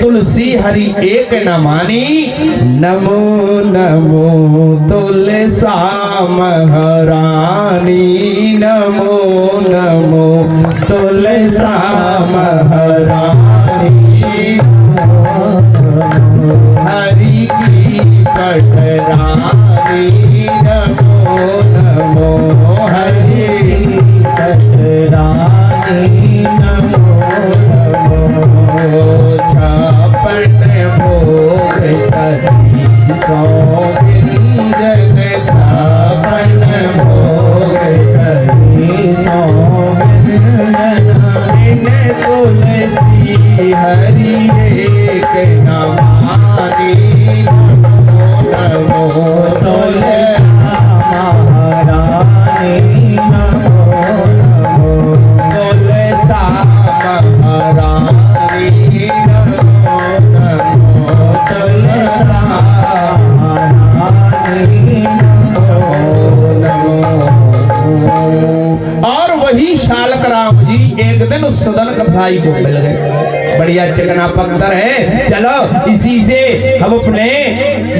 तुलसी हरि एक न मानी, नमो नमो तुलसा महारानी, नमो नमो तुलसा महारानी, हरि की पटरानी, नमो नमो हरि पटरानी, नमो नमो छापन भोग करी सौगिंजन, छापन भोग करी सौगिंजन, तुलसी हरि एक न मानी, नमो तुलसा महारानी, नमो नमो तुलसा महारानी, नमो नमो तुलसा महारानी, नमो नमो। और वही शालक राम जी एक दिन उस सदन कथाई को मिल गए। बढ़िया चिकना पत्थर है, चलो इसी से हम अपने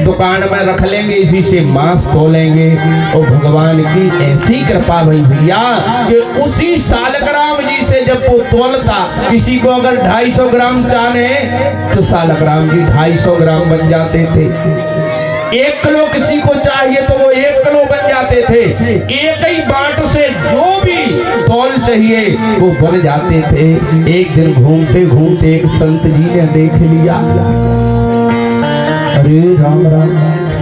दुकान में रख लेंगे, इसी से मांस तोलेंगे। और भगवान की ऐसी कृपा भई भैया कि उसी शालक राम जी से जब वो तोलता, किसी को अगर 250 ग्राम चाहे तो शालक राम जी 250 ग्राम बन जाते थे। 1 किलो किसी को चाहिए तो वो 1 किलो बन जाते थे। एक ही बाट से जो भी तौल चाहिए वो बन जाते थे। एक दिन घूमते घूमते एक संत जी ने देख लिया, अरे राम राम,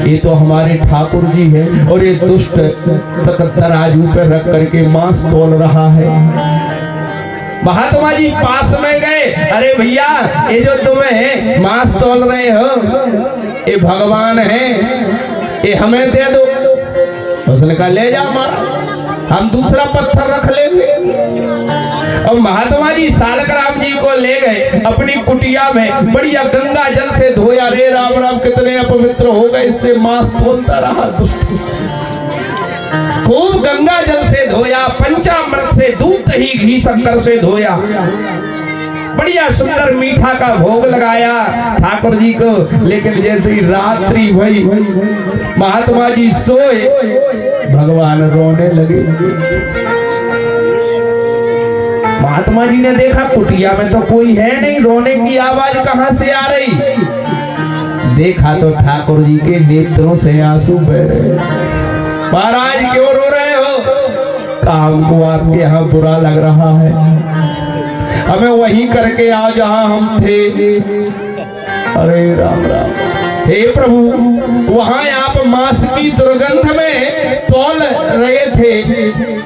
ये तो हमारे ठाकुर जी है और ये दुष्ट तराजू पर रख करके मांस तोल रहा है। महात्मा जी पास में गए, अरे भैया ये जो तुम्हें मांस तोल रहे हो ये भगवान है, ये हमें दे दो। उसने कहा ले जाओ महाराज, हम दूसरा पत्थर रख लेंगे। और महात्मा जी शालक राम जी को ले गए अपनी कुटिया में, बढ़िया गंगा जल से धोया। रे राम राम कितने अपवित्र हो गए, इससे मांस तोलता रहा दुष्ट। खूब गंगा जल से धोया, पंचामृत से, दूध दही घी शक्कर से धोया, बढ़िया सुंदर मीठा का भोग लगाया ठाकुर जी को। लेकिन जैसे ही रात्रि हुई, महात्मा जी सोए, भगवान रोने लगे। महात्मा जी ने देखा कुटिया में तो कोई है नहीं, रोने की आवाज कहां से आ रही। देखा तो ठाकुर जी के नेत्रों से आंसू बह रहे। महाराज क्यों रो रहे हो? काम को आपके यहाँ बुरा लग रहा है, हमें वही करके आ जहां हम थे। अरे राम राम, हे प्रभु, वहां आप मांस की दुर्गंध में तौल रहे थे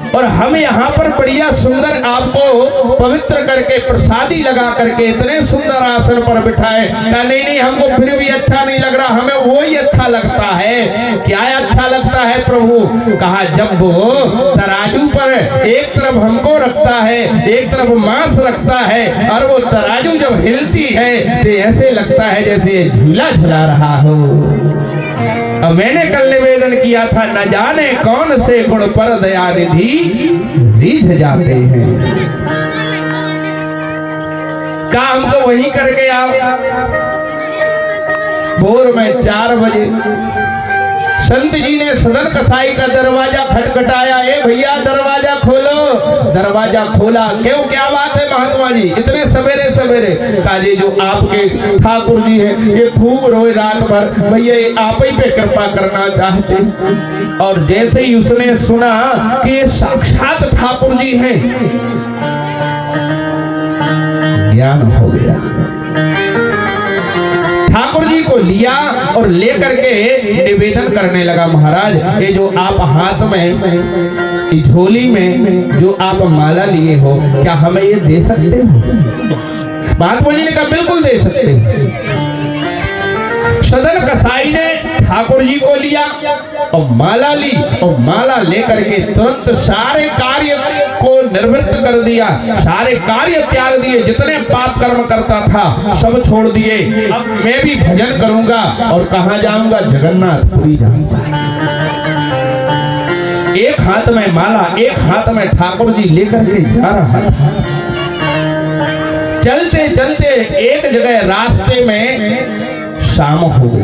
और हम यहाँ पर बढ़िया सुंदर आपको पवित्र करके प्रसादी लगा करके इतने सुंदर आसन पर बिठाए। नहीं नहीं, हमको फिर भी अच्छा नहीं लग रहा, हमें वो ही अच्छा लगता है। क्या अच्छा लगता है प्रभु? कहा जब वो तराजू पर एक तरफ हमको रखता है, एक तरफ मांस रखता है, और वो तराजू जब हिलती है तो ऐसे लगता है जैसे झूला झूला रहा हो। अब मैंने कल निवेदन किया था, न जाने कौन से गुण पर दया निधि रीझ जाते हैं। काम तो वही करके आओ। भोर में 4 बजे संत जी ने सदन कसाई का दरवाजा खटखटाया। ए भैया दरवाजा खोलो। दरवाजा खोला। क्यों, क्या बात है महात्मा जी इतने सवेरे सवेरे? काजी जो आपके ठाकुर जी है ये खूब रोए रात भर, भैया आप ही पे कृपा करना चाहते। और जैसे ही उसने सुना कि ये साक्षात ठाकुर जी हैं, ज्ञान हो गया। ठाकुर जी को लिया और लेकर के निवेदन करने लगा, महाराज ये जो आप हाथ में झोली में जो आप माला लिए हो, क्या हमें ये दे सकते हो? महात्मा जी ने कहा बिल्कुल दे सकते हो। सदन कसाई ने ठाकुर जी को लिया और माला ली, और माला लेकर के तुरंत सारे कार्य को निर्वृत्त कर दिया, सारे कार्य त्याग दिए, जितने पाप कर्म करता था सब छोड़ दिए। अब मैं भी भजन करूंगा। और कहां जाऊंगा? जगन्नाथपुरी जाऊंगा। एक हाथ में माला, एक हाथ में ठाकुर जी लेकर के जा रहा था। चलते चलते एक जगह रास्ते में शाम हो गई,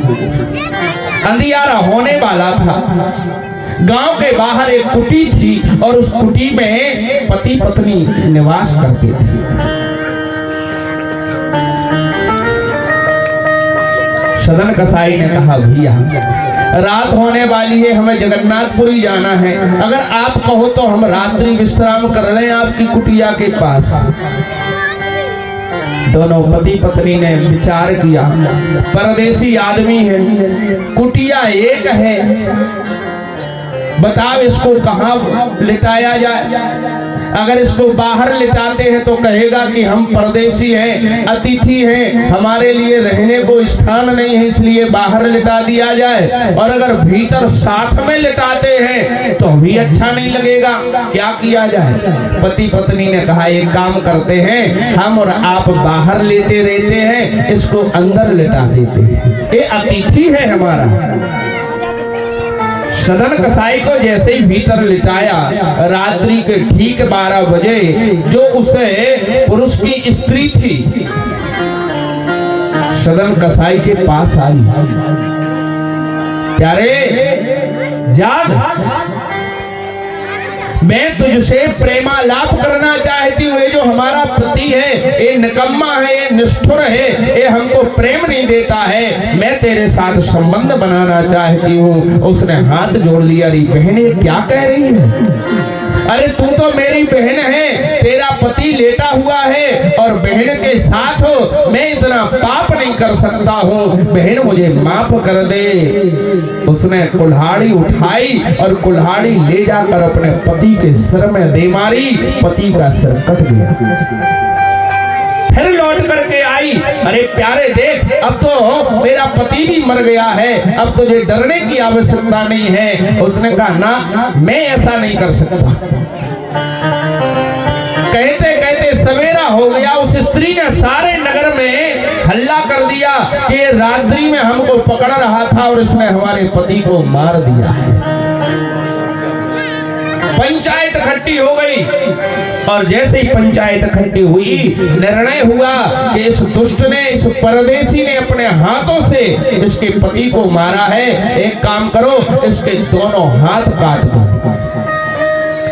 अंधियारा होने वाला था। गांव के बाहर एक कुटी थी और उस कुटी में पति पत्नी निवास करते थे। सदन कसाई ने कहा, भैया रात होने वाली है, हमें जगन्नाथपुरी जाना है, अगर आप कहो तो हम रात्रि विश्राम कर लें आपकी कुटिया के पास। दोनों पति पत्नी ने विचार किया, परदेसी आदमी है, कुटिया एक है, बताओ इसको कहाँ लिटाया जाए। अगर इसको बाहर लिटाते हैं तो कहेगा कि हम परदेसी हैं, अतिथि हैं, हमारे लिए रहने को स्थान नहीं है, इसलिए बाहर लिटा दिया जाए। और अगर भीतर साथ में लिटाते हैं तो भी अच्छा नहीं लगेगा, क्या किया जाए। पति पत्नी ने कहा, एक काम करते हैं, हम और आप बाहर लेटे रहते हैं, इसको अंदर लिटा देते हैं, ये अतिथि है हमारा। सदन कसाई को जैसे ही भीतर लिटाया, रात्रि के ठीक 12 बजे जो उसे पुरुष की स्त्री थी सदन कसाई के पास आई, प्यारे जाग, मैं तुझसे प्रेमालाप करना चाहती हूँ। ये जो हमारा पति है ये निकम्मा है, ये निष्ठुर है, ये हमको प्रेम नहीं देता है, मैं तेरे साथ संबंध बनाना चाहती हूँ। उसने हाथ जोड़ लिया, अरे बहन ये क्या कह रही है, अरे तू तो मेरी बहन है, तेरा पति लेटा हुआ है और बहन के साथ हो, मैं इतना पाप नहीं कर सकता हूँ, बहन मुझे माफ कर दे। उसने कुल्हाड़ी उठाई और कुल्हाड़ी ले जाकर अपने पति के सिर में दे मारी, पति का सिर कट गया। फिर लौट करके आई, अरे प्यारे देख, अब तो मेरा पति भी मर गया है, अब तुझे डरने की आवश्यकता नहीं है। उसने कहा, ना मैं ऐसा नहीं कर सकता। कहते कहते सवेरा हो गया, उस स्त्री ने सारे नगर में हल्ला कर दिया कि रात्रि में हमको पकड़ रहा था और इसने हमारे पति को मार दिया। पंचायत इकट्ठी हो गई और जैसे ही पंचायत इकट्ठी हुई, निर्णय हुआ कि इस दुष्ट ने, इस परदेसी ने अपने हाथों से इसके पति को मारा है। एक काम करो, इसके दोनों हाथ काट दो।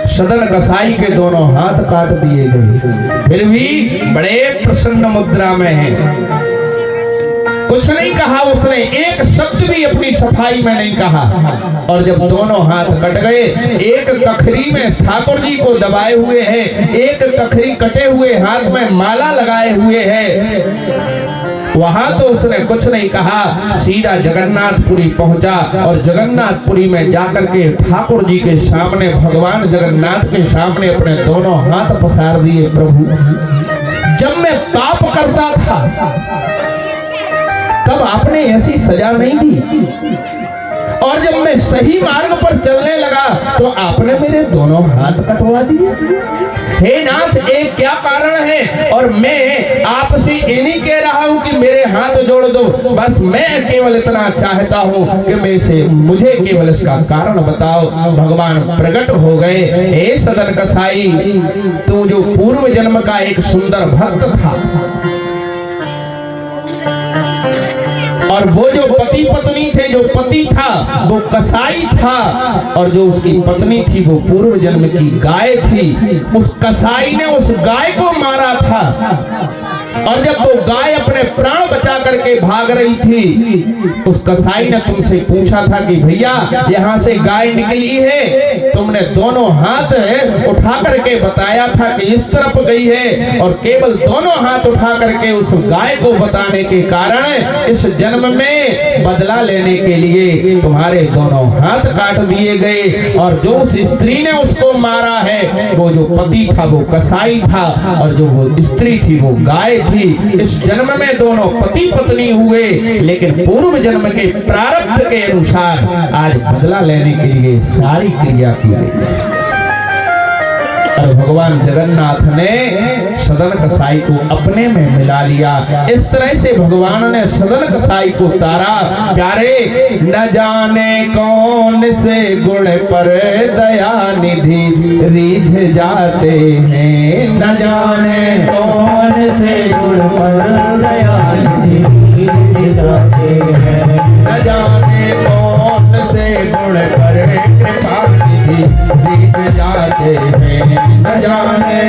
सदन कसाई के दोनों हाथ काट दिए गए, फिर भी बड़े प्रसन्न मुद्रा में है। कुछ नहीं कहा उसने, एक शब्द भी अपनी सफाई में नहीं कहा। और जब दोनों हाथ कट गए, एक कखरी में ठाकुर जी को दबाए हुए है, एक कखरी कटे हुए हाथ में माला लगाए हुए है, वहां तो उसने कुछ नहीं कहा, सीधा जगन्नाथपुरी पहुंचा और जगन्नाथपुरी में जाकर के ठाकुर जी के सामने, भगवान जगन्नाथ के सामने अपने दोनों हाथ पसार दिए। प्रभु, जब मैं पाप करता था तब आपने ऐसी सजा नहीं दी, और जब मैं सही मार्ग पर चलने लगा तो आपने मेरे दोनों हाथ कटवा दिए। हे नाथ, एक क्या कारण है? और मैं आपसे ये नहीं कह रहा हूँ कि मेरे हाथ जोड़ दो, बस मैं केवल इतना चाहता हूँ कि मुझे केवल इसका कारण बताओ। भगवान प्रकट हो गए। हे सदन कसाई, तू जो पूर्व जन्म का एक सुंदर भक्त था, और वो जो पति पत्नी थे, जो पति था वो कसाई था, और जो उसकी पत्नी थी वो पूर्व जन्म की गाय थी। उस कसाई ने उस गाय को मारा था, और जब वो गाय अपने प्राण बचा करके भाग रही थी, उस कसाई ने तुमसे पूछा था कि भैया यहाँ से गाय निकली है, तुमने दोनों हाथ उठा करके बताया था कि इस तरफ गई है, और केवल दोनों हाथ उठा करके उस गाय को बताने के कारण इस जन्म में बदला लेने के लिए तुम्हारे दोनों हाथ काट दिए गए। और जो उस स्त्री ने उसको मारा है, वो जो पति था वो कसाई था, और जो वो स्त्री थी वो गाय थी। इस जन्म में दोनों पति पत्नी हुए, लेकिन पूर्व जन्म के प्रारब्ध के अनुसार आज बदला लेने के लिए सारी क्रिया की गई। और भगवान जगन्नाथ ने सदन कसाई को अपने में मिला लिया। इस तरह से भगवान ने सदन कसाई को उतारा। प्यारे न जाने कौन से गुण पर दया निधि रीझ जाते हैं, न जाने कौन से गुण पर दया निधि रीझ जाते हैं, न जाने कौन से गुण पर कृपा निधि रीझ जाते हैं, न जाने